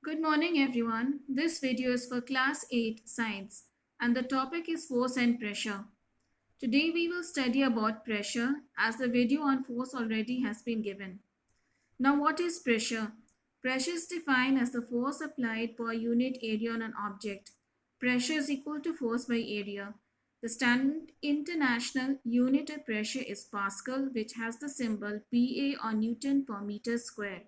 Good morning, everyone. This video is for Class 8 Science, and the topic is force and pressure. Today, we will study about pressure as the video on force already has been given. Now, what is pressure? Pressure is defined as the force applied per unit area on an object. Pressure is equal to force by area. The standard international unit of pressure is Pascal, which has the symbol PA or Newton per meter square.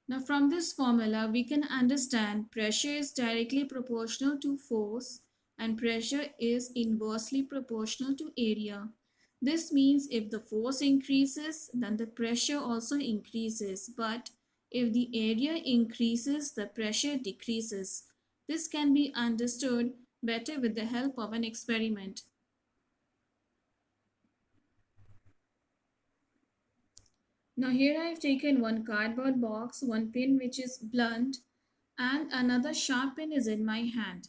Now from this formula, we can understand pressure is directly proportional to force and pressure is inversely proportional to area. This means if the force increases, then the pressure also increases. But if the area increases, the pressure decreases. This can be understood better with the help of an experiment. Now here I have taken one cardboard box, one pin which is blunt, and another sharp pin is in my hand.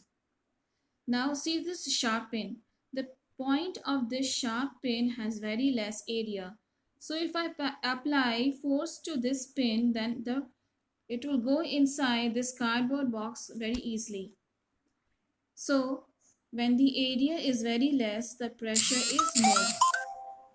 Now see this sharp pin. The point of this sharp pin has very less area. So if I apply force to this pin, then it will go inside this cardboard box very easily. So when the area is very less, the pressure is more.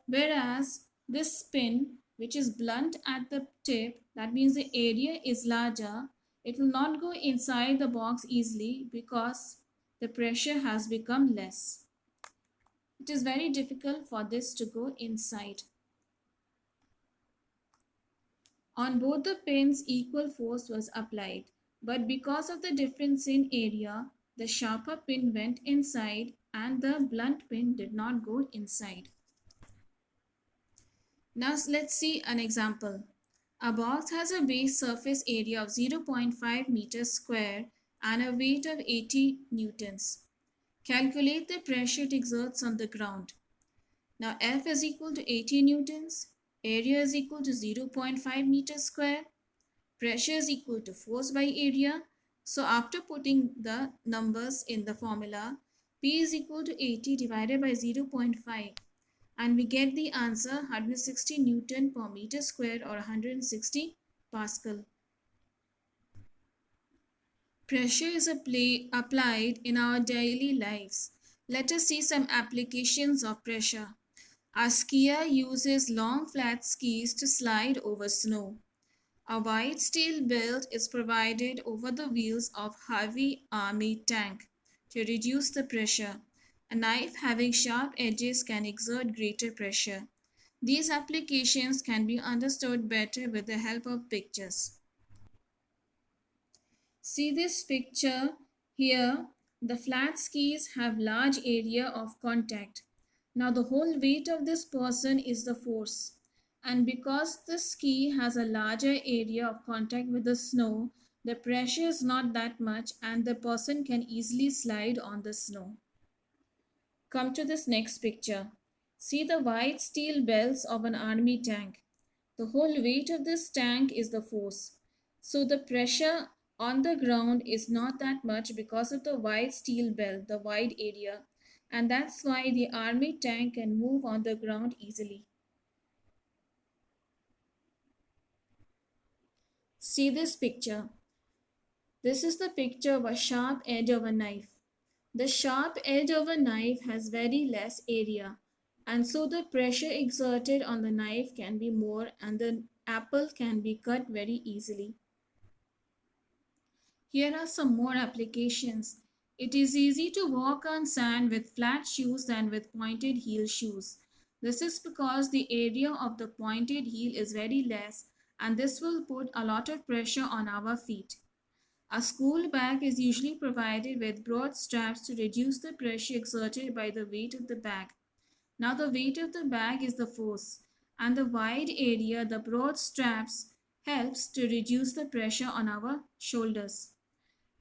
Whereas this pin, which is blunt at the tip, that means the area is larger, it will not go inside the box easily because the pressure has become less. It is very difficult for this to go inside. On both the pins, equal force was applied, but because of the difference in area, the sharper pin went inside and the blunt pin did not go inside. Now let's see an example. A box has a base surface area of 0.5 meters square and a weight of 80 newtons. Calculate the pressure it exerts on the ground. Now F is equal to 80 newtons, area is equal to 0.5 meters square, pressure is equal to force by area. So after putting the numbers in the formula, P is equal to 80 divided by 0.5. And we get the answer 160 Newton per meter square or 160 Pascal. Pressure is applied in our daily lives. Let us see some applications of pressure. A skier uses long flat skis to slide over snow. A wide steel belt is provided over the wheels of heavy army tank to reduce the pressure. A knife having sharp edges can exert greater pressure. These applications can be understood better with the help of pictures. See this picture here. The flat skis have large area of contact. Now the whole weight of this person is the force. And because the ski has a larger area of contact with the snow, the pressure is not that much and the person can easily slide on the snow. Come to this next picture. See the wide steel belts of an army tank. The whole weight of this tank is the force. So the pressure on the ground is not that much because of the wide steel belt, the wide area. And that's why the army tank can move on the ground easily. See this picture. This is the picture of a sharp edge of a knife. The sharp edge of a knife has very less area, and so the pressure exerted on the knife can be more and the apple can be cut very easily. Here are some more applications. It is easy to walk on sand with flat shoes than with pointed heel shoes. This is because the area of the pointed heel is very less and this will put a lot of pressure on our feet. A school bag is usually provided with broad straps to reduce the pressure exerted by the weight of the bag. Now the weight of the bag is the force, and the wide area, the broad straps, helps to reduce the pressure on our shoulders.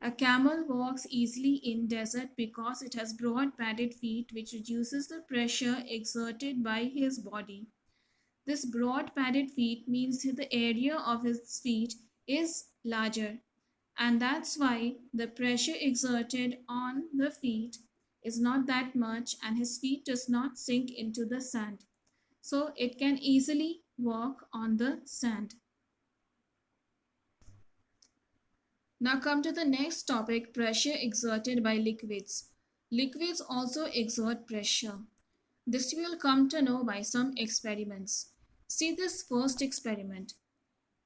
A camel walks easily in desert because it has broad padded feet which reduces the pressure exerted by his body. This broad padded feet means that the area of his feet is larger, and that's why the pressure exerted on the feet is not that much and his feet does not sink into the sand. So it can easily walk on the sand. Now come to the next topic, pressure exerted by liquids. Liquids also exert pressure. This you will come to know by some experiments. See this first experiment.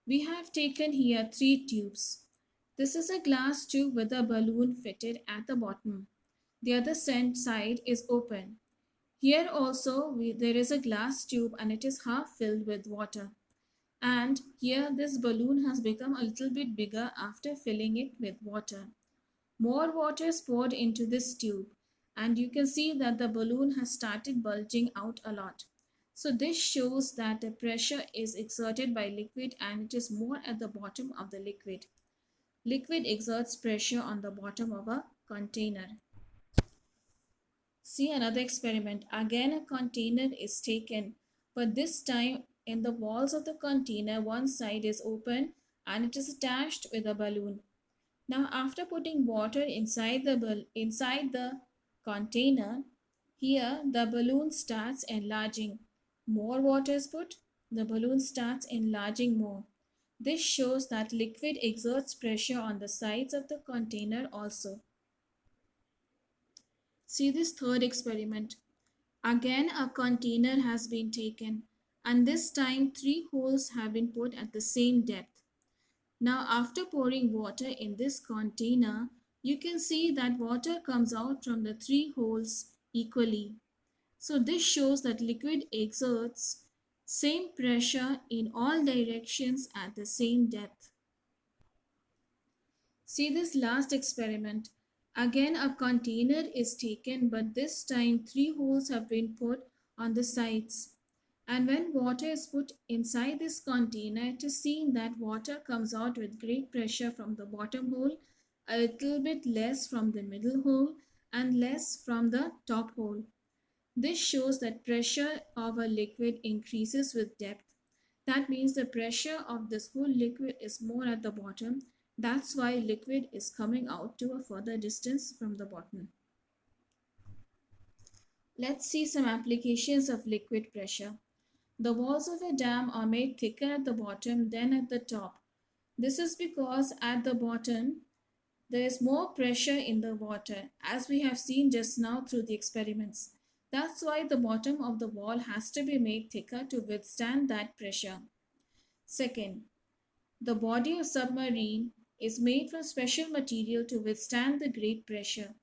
We have taken here three tubes. This is a glass tube with a balloon fitted at the bottom. The other side is open. Here also there is a glass tube and it is half filled with water. And here this balloon has become a little bit bigger after filling it with water. More water is poured into this tube and you can see that the balloon has started bulging out a lot. So this shows that the pressure is exerted by liquid and it is more at the bottom of the liquid. Liquid exerts pressure on the bottom of a container. See another experiment. Again a container is taken, but this time in the walls of the container one side is open and it is attached with a balloon. Now after putting water inside the container, here the balloon starts enlarging. More water is put, the balloon starts enlarging more. This shows that liquid exerts pressure on the sides of the container also. See this third experiment. Again a container has been taken and this time three holes have been put at the same depth. Now after pouring water in this container, you can see that water comes out from the three holes equally. So this shows that liquid exerts same pressure in all directions at the same depth. See this last experiment. Again a container is taken but this time three holes have been put on the sides. And when water is put inside this container, it is seen that water comes out with great pressure from the bottom hole, a little bit less from the middle hole, and less from the top hole. This shows that pressure of a liquid increases with depth. That means the pressure of this whole liquid is more at the bottom. That's why liquid is coming out to a further distance from the bottom. Let's see some applications of liquid pressure. The walls of a dam are made thicker at the bottom than at the top. This is because at the bottom there is more pressure in the water, as we have seen just now through the experiments. That's why the bottom of the wall has to be made thicker to withstand that pressure. Second, the body of submarine is made from special material to withstand the great pressure.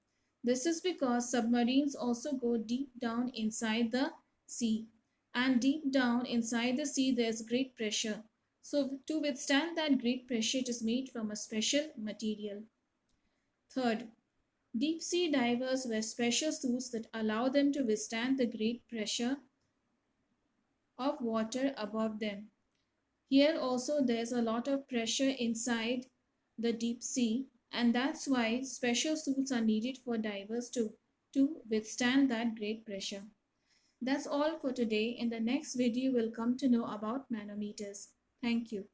This is because submarines also go deep down inside the sea. And deep down inside the sea there is great pressure. So to withstand that great pressure it is made from a special material. Third, deep sea divers wear special suits that allow them to withstand the great pressure of water above them. Here also there's a lot of pressure inside the deep sea and that's why special suits are needed for divers to withstand that great pressure. That's all for today. In the next video, we'll come to know about manometers. Thank you.